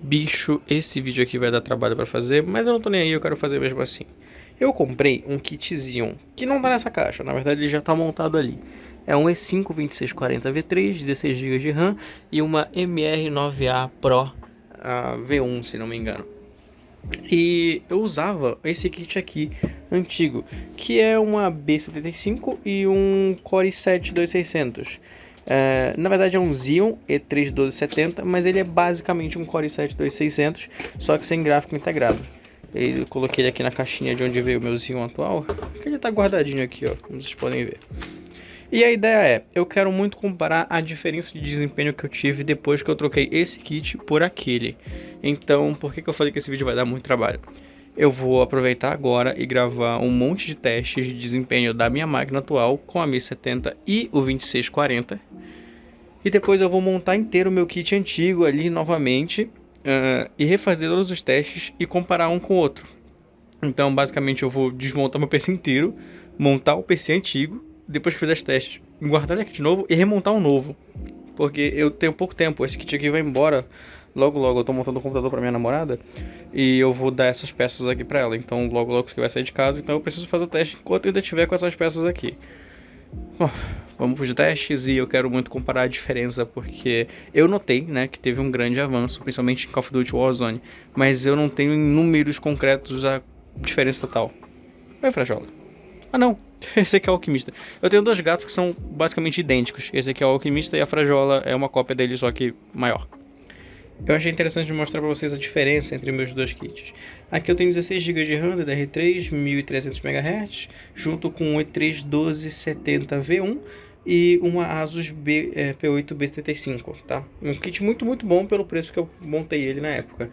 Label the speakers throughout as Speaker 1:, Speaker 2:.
Speaker 1: Bicho, esse vídeo aqui vai dar trabalho pra fazer, mas eu não tô nem aí, eu quero fazer mesmo assim. Eu comprei um kitzinho, que não tá nessa caixa, na verdade ele já tá montado ali. É um E5 2640 V3, 16 GB de RAM e uma MR9A Pro V1, se não me engano. E eu usava esse kit aqui, antigo, que é uma B75 e um Core i7-2600. Na verdade é um Xeon E3-1270, mas ele é basicamente um Core i7-2600, só que sem gráfico integrado. Eu coloquei ele aqui na caixinha de onde veio o meu Xeon atual, que ele tá guardadinho aqui, ó, como vocês podem ver. E a ideia é, eu quero muito comparar a diferença de desempenho que eu tive depois que eu troquei esse kit por aquele. Então, por que eu falei que esse vídeo vai dar muito trabalho? Eu vou aproveitar agora e gravar um monte de testes de desempenho da minha máquina atual com a 1070 e o 2640. E depois eu vou montar inteiro o meu kit antigo ali novamente e refazer todos os testes e comparar um com o outro. Então, basicamente, eu vou desmontar meu PC inteiro, montar o PC antigo, depois que fizer os testes, guardar ele aqui de novo e remontar um novo. Porque eu tenho pouco tempo, esse kit aqui vai embora logo logo. Eu tô montando um computador pra minha namorada e eu vou dar essas peças aqui pra ela. Então, logo logo que vai sair de casa, então eu preciso fazer o teste enquanto eu ainda tiver com essas peças aqui. Bom, vamos para os testes e eu quero muito comparar a diferença, porque eu notei, né, que teve um grande avanço, principalmente em Call of Duty Warzone, mas eu não tenho em números concretos a diferença total. Oi, Frajola. Ah, não. Esse aqui é o Alquimista. Eu tenho dois gatos que são basicamente idênticos. Esse aqui é o Alquimista e a Frajola é uma cópia dele, só que maior. Eu achei interessante mostrar para vocês a diferença entre meus dois kits. Aqui eu tenho 16 GB de RAM DDR3, 1300 MHz, junto com um E3-1270V1 e uma Asus P8B75, tá? Um kit muito bom pelo preço que eu montei ele na época.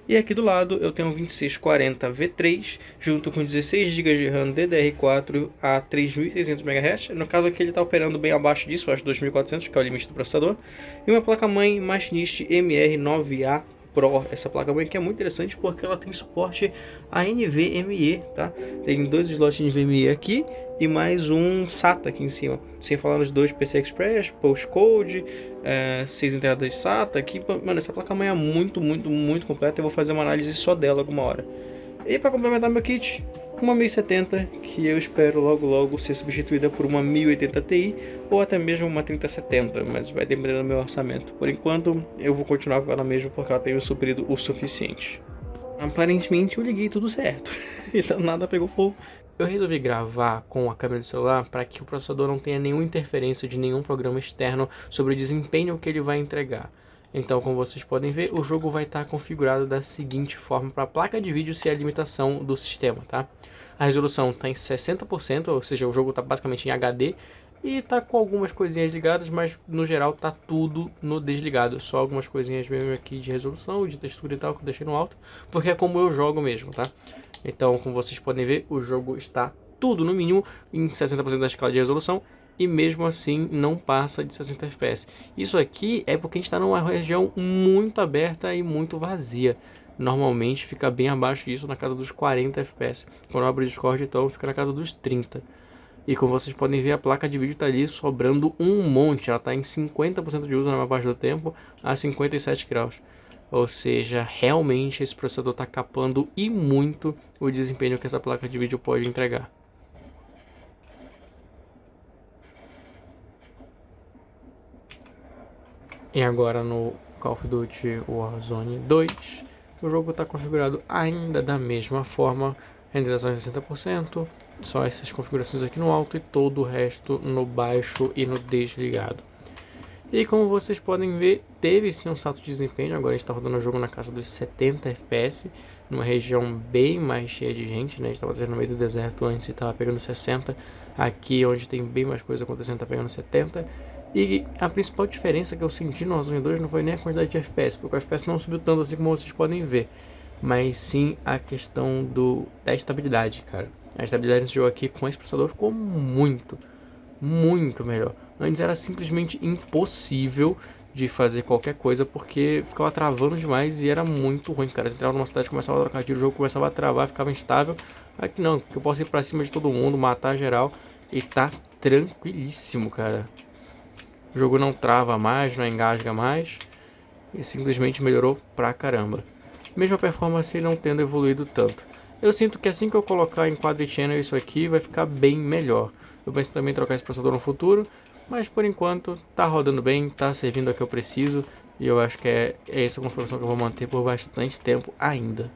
Speaker 1: E aqui do lado eu tenho um 2640 V3, junto com 16 GB de RAM DDR4 a 3600 MHz. No caso aqui ele está operando bem abaixo disso, acho 2400, que é o limite do processador. E uma placa-mãe Machinist MR9A Pro. Essa placa-mãe que é muito interessante porque ela tem suporte a NVMe, tá? Tem dois slots NVMe aqui e mais um SATA aqui em cima. Sem falar nos dois PCI Express, Postcode, 6 entradas SATA aqui. Mano, essa placa-mãe é muito completa. Eu vou fazer uma análise só dela alguma hora. E para complementar meu kit, uma 1070 que eu espero logo ser substituída por uma 1080 Ti ou até mesmo uma 3070, mas vai depender do meu orçamento. Por enquanto eu vou continuar com ela mesmo porque ela tem suprido o suficiente. Aparentemente eu liguei tudo certo, então nada pegou fogo. Eu resolvi gravar com a câmera do celular para que o processador não tenha nenhuma interferência de nenhum programa externo sobre o desempenho que ele vai entregar. Então, como vocês podem ver, o jogo vai estar configurado da seguinte forma para a placa de vídeo ser a limitação do sistema, tá? A resolução está em 60%, ou seja, o jogo está basicamente em HD e está com algumas coisinhas ligadas, mas no geral está tudo no desligado. Só algumas coisinhas mesmo aqui de resolução, de textura e tal que eu deixei no alto, porque é como eu jogo mesmo, tá? Então, como vocês podem ver, o jogo está tudo no mínimo em 60% da escala de resolução e mesmo assim não passa de 60 FPS. Isso aqui é porque a gente está numa região muito aberta e muito vazia. Normalmente fica bem abaixo disso, na casa dos 40 FPS. Quando eu abro o Discord, então fica na casa dos 30. E como vocês podem ver, a placa de vídeo está ali sobrando um monte. Ela está em 50% de uso na maior parte do tempo, a 57 graus. Ou seja, realmente esse processador está capando e muito o desempenho que essa placa de vídeo pode entregar. E agora no Call of Duty Warzone 2, o jogo está configurado ainda da mesma forma, renderização em 60%, só essas configurações aqui no alto e todo o resto no baixo e no desligado. E como vocês podem ver, teve sim um salto de desempenho. Agora a gente está rodando o jogo na casa dos 70 FPS, numa região bem mais cheia de gente, né? A gente estava no meio do deserto antes e estava pegando 60, aqui onde tem bem mais coisa acontecendo está pegando 70. E a principal diferença que eu senti no Warzone 2 não foi nem a quantidade de FPS, porque o FPS não subiu tanto assim como vocês podem ver, mas sim a questão da estabilidade, cara. A estabilidade nesse jogo aqui com esse processador ficou muito melhor. Antes era simplesmente impossível de fazer qualquer coisa porque ficava travando demais e era muito ruim, cara. Você entrava numa cidade, começava a trocar tiro, o jogo começava a travar, ficava instável. Aqui não, que eu posso ir pra cima de todo mundo, matar geral e tá tranquilíssimo, cara. O jogo não trava mais, não engasga mais. e simplesmente melhorou pra caramba. Mesmo a performance não tendo evoluído tanto. Eu sinto que assim que eu colocar em quadri-channel isso aqui vai ficar bem melhor. Eu penso também em trocar esse processador no futuro, mas por enquanto tá rodando bem, tá servindo a que eu preciso, e eu acho que é essa configuração que eu vou manter por bastante tempo ainda.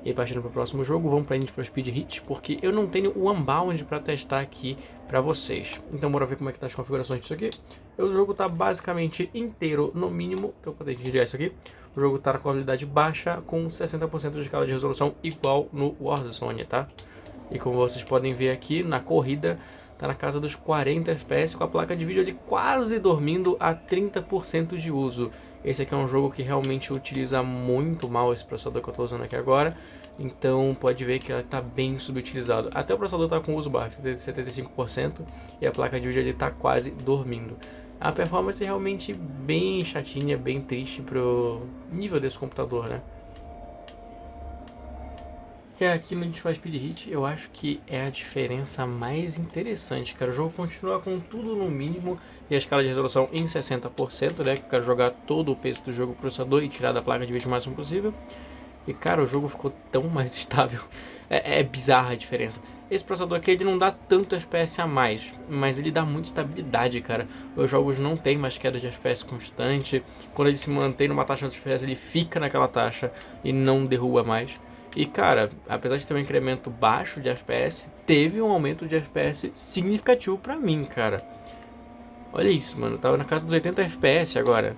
Speaker 1: E aí, partindo para o próximo jogo, vamos para Need for Speed Heat, porque eu não tenho o Unbound para testar aqui para vocês. Então bora ver como é que tá as configurações disso aqui. O jogo tá basicamente inteiro no mínimo, então eu vou desligar isso aqui. O jogo tá na qualidade baixa com 60% de escala de resolução igual no Warzone, tá? E como vocês podem ver aqui, na corrida tá na casa dos 40 FPS, com a placa de vídeo ali quase dormindo a 30% de uso. Esse aqui é um jogo que realmente utiliza muito mal esse processador que eu estou usando aqui agora, então pode ver que ela está bem subutilizado. Até o processador está com uso baixo, de 75%, e a placa de vídeo está quase dormindo. A performance é realmente bem chatinha, bem triste pro nível desse computador, né? E aqui no Need for Speed Heat eu acho que é a diferença mais interessante, cara. O jogo continua com tudo no mínimo e a escala de resolução em 60%, né? Que eu quero jogar todo o peso do jogo pro processador e tirar da placa de vídeo o máximo possível. E cara, o jogo ficou tão mais estável. É bizarra a diferença. Esse processador aqui ele não dá tanto FPS a mais, mas ele dá muita estabilidade, cara. Os jogos não tem mais queda de FPS constante. Quando ele se mantém numa taxa de FPS, ele fica naquela taxa e não derruba mais. E cara, apesar de ter um incremento baixo de FPS, teve um aumento de FPS significativo pra mim, cara. Olha isso, mano, tava na casa dos 80 FPS agora.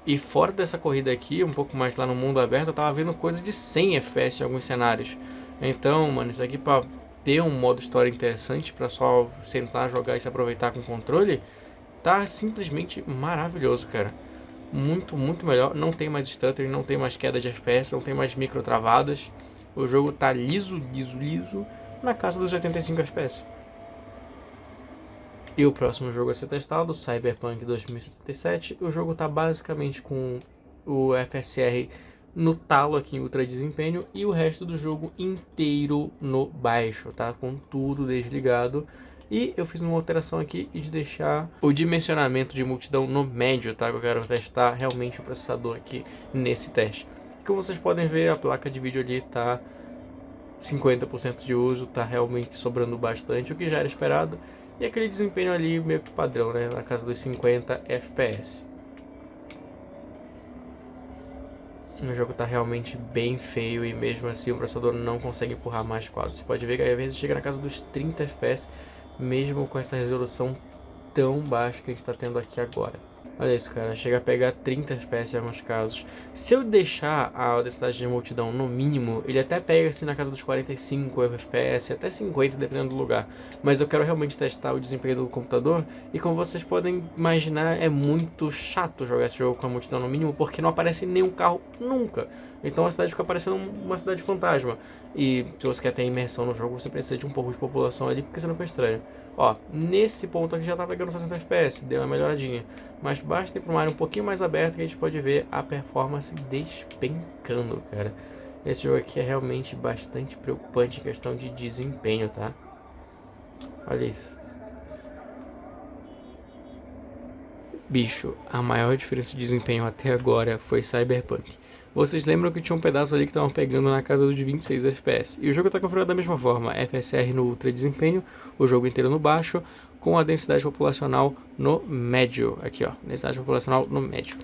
Speaker 1: E fora dessa corrida aqui, um pouco mais lá no mundo aberto, eu tava vendo coisa de 100 FPS em alguns cenários. Então, mano, isso aqui pra ter um modo história interessante, pra só sentar, jogar e se aproveitar com o controle, tá simplesmente maravilhoso, cara. Muito, muito melhor. Não tem mais stuttering, não tem mais queda de FPS, não tem mais micro travadas. O jogo tá liso, liso, liso, na casa dos 85 FPS. E o próximo jogo a ser testado, Cyberpunk 2077. O jogo tá basicamente com o FSR no talo aqui em ultra desempenho e o resto do jogo inteiro no baixo, tá? Com tudo desligado. E eu fiz uma alteração aqui de deixar o dimensionamento de multidão no médio, tá? Eu quero testar realmente o processador aqui nesse teste. Como vocês podem ver, a placa de vídeo ali tá 50% de uso, tá realmente sobrando bastante, o que já era esperado. E aquele desempenho ali meio que padrão, né? Na casa dos 50 FPS. O jogo tá realmente bem feio e mesmo assim o processador não consegue empurrar mais quadros. Você pode ver que às vezes chega na casa dos 30 FPS, mesmo com essa resolução tão baixa que a gente está tendo aqui agora. Olha isso, cara, chega a pegar 30 FPS em alguns casos. Se eu deixar a densidade de multidão no mínimo, ele até pega assim na casa dos 45 FPS, até 50 dependendo do lugar. Mas eu quero realmente testar o desempenho do computador e como vocês podem imaginar, é muito chato jogar esse jogo com a multidão no mínimo porque não aparece nenhum carro nunca. Então a cidade fica parecendo uma cidade fantasma. E se você quer ter imersão no jogo, você precisa de um pouco de população ali, porque senão fica estranho. Ó, nesse ponto aqui já tá pegando 60 FPS, deu uma melhoradinha. Mas basta ir para uma área um pouquinho mais aberta que a gente pode ver a performance despencando, cara. Esse jogo aqui é realmente bastante preocupante em questão de desempenho, tá? Olha isso. Bicho, a maior diferença de desempenho até agora foi Cyberpunk. Vocês lembram que tinha um pedaço ali que estavam pegando na casa dos 26 FPS. E o jogo está configurado da mesma forma, FSR no ultra desempenho, o jogo inteiro no baixo, com a densidade populacional no médio. Aqui ó, densidade populacional no médio.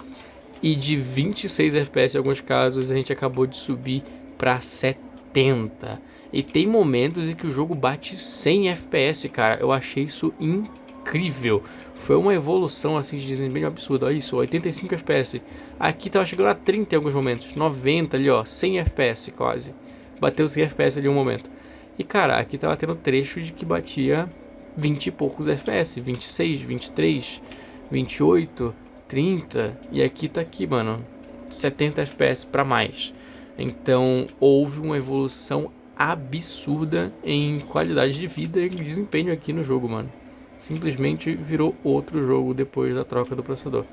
Speaker 1: E de 26 FPS em alguns casos, a gente acabou de subir para 70. E tem momentos em que o jogo bate 100 FPS, cara. Eu achei isso incrível. Foi uma evolução assim de desempenho absurda. Olha isso, 85 FPS. Aqui tava chegando a 30 em alguns momentos. 90 ali, ó, 100 FPS quase. Bateu 100 FPS ali em um momento. E cara, aqui tava tendo trecho de que batia 20 e poucos FPS. 26, 23, 28, 30. E aqui tá aqui, mano, 70 FPS pra mais. Então houve uma evolução absurda em qualidade de vida e desempenho aqui no jogo, mano. Simplesmente virou outro jogo depois da troca do processador.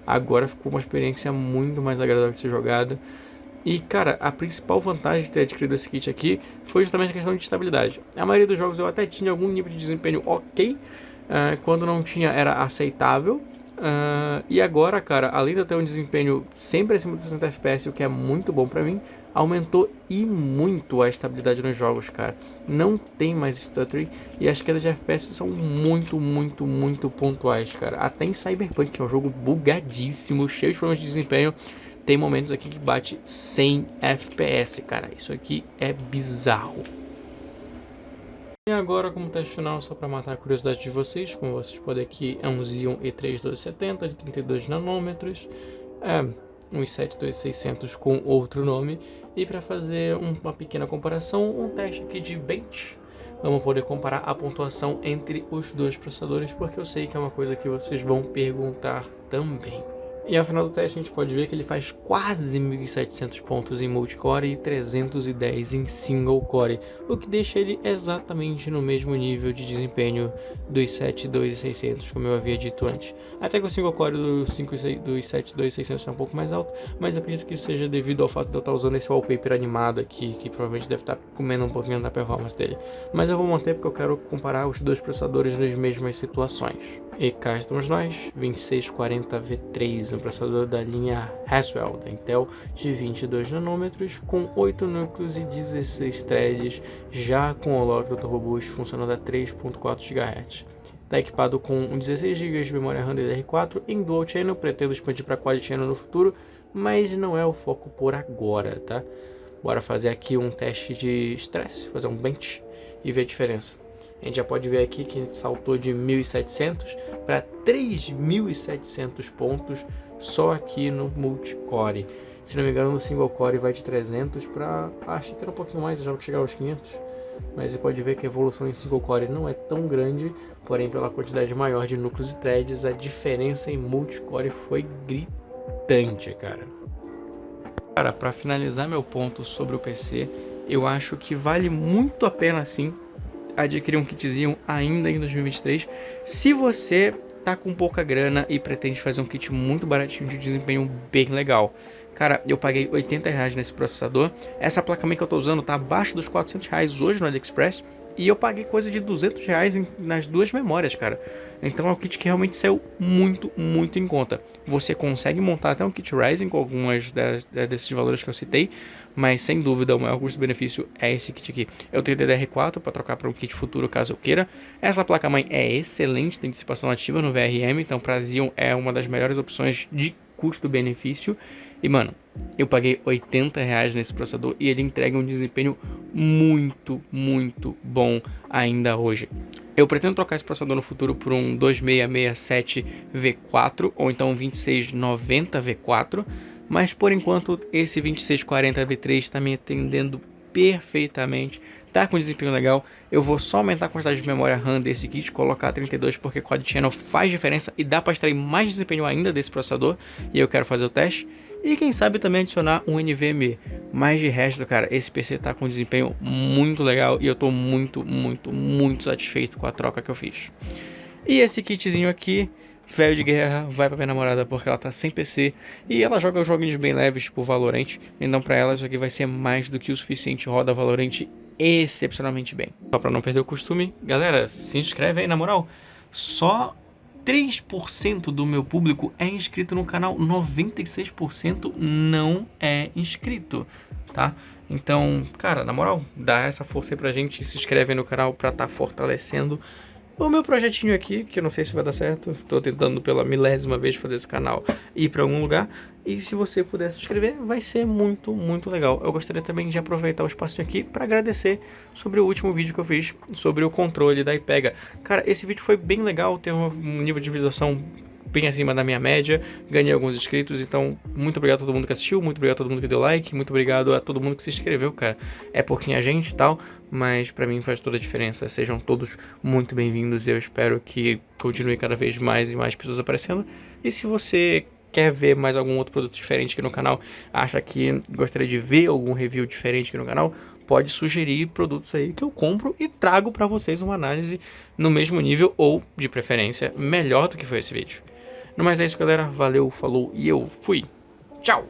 Speaker 1: Agora ficou uma experiência muito mais agradável de ser jogada. E cara, a principal vantagem de ter adquirido esse kit aqui foi justamente a questão de estabilidade. A maioria dos jogos eu até tinha algum nível de desempenho ok. Quando não tinha era aceitável. E agora, cara, além de eu ter um desempenho sempre acima de 60 FPS, o que é muito bom pra mim, aumentou e muito a estabilidade nos jogos, cara. Não tem mais stuttering e as quedas de FPS são muito pontuais, cara. Até em Cyberpunk, que é um jogo bugadíssimo, cheio de problemas de desempenho, tem momentos aqui que bate 100 FPS, cara. Isso aqui é bizarro. E agora, como teste final, só para matar a curiosidade de vocês, como vocês podem aqui, é um Xeon E3 1270 de 32 nanômetros, um i7 2600 com outro nome, e para fazer uma pequena comparação, um teste aqui de bench, vamos poder comparar a pontuação entre os dois processadores, porque eu sei que é uma coisa que vocês vão perguntar também. E ao final do teste a gente pode ver que ele faz quase 1.700 pontos em multicore e 310 em single core, o que deixa ele exatamente no mesmo nível de desempenho do i7 2600, como eu havia dito antes. Até que o single core do i7 2600 é um pouco mais alto, mas eu acredito que isso seja devido ao fato de eu estar usando esse wallpaper animado aqui, que provavelmente deve estar comendo um pouquinho da performance dele. Mas eu vou manter porque eu quero comparar os dois processadores nas mesmas situações. E cá estamos nós, 2640 V3, um processador da linha Haswell da Intel de 22 nanômetros, com 8 núcleos e 16 threads, já com hológrafo Turbo Boost funcionando a 3.4 GHz. Está equipado com 16 GB de memória RAM DDR4 em Dual Channel, pretendo expandir para Quad Channel no futuro, mas não é o foco por agora, tá? Bora fazer aqui um teste de estresse, fazer um bench e ver a diferença. A gente já pode ver aqui que saltou de 1.700 para 3.700 pontos só aqui no multicore. Se não me engano, no single core vai de 300 para... achei que era um pouquinho mais, já vai chegar aos 500. Mas você pode ver que a evolução em single core não é tão grande, porém pela quantidade maior de núcleos e threads, a diferença em multicore foi gritante, cara. Cara, para finalizar meu ponto sobre o PC, eu acho que vale muito a pena sim adquirir um kitzinho ainda em 2023, se você tá com pouca grana e pretende fazer um kit muito baratinho de desempenho bem legal. Cara, eu paguei R$80 nesse processador, essa placa-mãe que eu tô usando tá abaixo dos R$400 hoje no AliExpress, e eu paguei coisa de R$200 nas duas memórias, cara. Então é um kit que realmente saiu muito em conta. Você consegue montar até um kit Ryzen com algumas desses valores que eu citei, mas sem dúvida o maior custo-benefício é esse kit aqui. Eu tenho DDR4 para trocar para um kit futuro caso eu queira. Essa placa-mãe é excelente, tem dissipação ativa no VRM, então para Xeon é uma das melhores opções de custo-benefício. E mano, eu paguei R$80 nesse processador e ele entrega um desempenho muito bom ainda hoje. Eu pretendo trocar esse processador no futuro por um 2667 V4 ou então um 2690 V4, mas por enquanto esse 2640 V3 está me atendendo perfeitamente, tá com desempenho legal. Eu vou só aumentar a quantidade de memória RAM desse kit, colocar 32 porque Quad Channel faz diferença e dá para extrair mais desempenho ainda desse processador, e eu quero fazer o teste. E quem sabe também adicionar um NVMe. Mas de resto, cara, esse PC tá com um desempenho muito legal e eu tô muito satisfeito com a troca que eu fiz. E esse kitzinho aqui, velho de guerra, vai pra minha namorada porque ela tá sem PC e ela joga joguinhos bem leves, tipo Valorant. Então pra ela isso aqui vai ser mais do que o suficiente, roda Valorant excepcionalmente bem. Só pra não perder o costume, galera, se inscreve aí na moral. Só 3% do meu público é inscrito no canal, 96% não é inscrito, tá? Então, cara, na moral, dá essa força aí pra gente, se inscreve aí no canal pra tá fortalecendo o meu projetinho aqui, que eu não sei se vai dar certo, tô tentando pela milésima vez fazer esse canal ir pra algum lugar, e se você puder se inscrever, vai ser muito legal. Eu gostaria também de aproveitar o espacinho aqui para agradecer sobre o último vídeo que eu fiz sobre o controle da iPega. Cara, esse vídeo foi bem legal, tem um nível de visualização bem acima da minha média, ganhei alguns inscritos, então muito obrigado a todo mundo que assistiu, muito obrigado a todo mundo que deu like, muito obrigado a todo mundo que se inscreveu, cara. É pouquinha gente e tal, mas pra mim faz toda a diferença. Sejam todos muito bem-vindos e eu espero que continue cada vez mais e mais pessoas aparecendo. E se você quer ver mais algum outro produto diferente aqui no canal, acha que gostaria de ver algum review diferente aqui no canal, pode sugerir produtos aí que eu compro e trago pra vocês uma análise no mesmo nível ou, de preferência, melhor do que foi esse vídeo. No mais é isso, galera. Valeu, falou e eu fui. Tchau!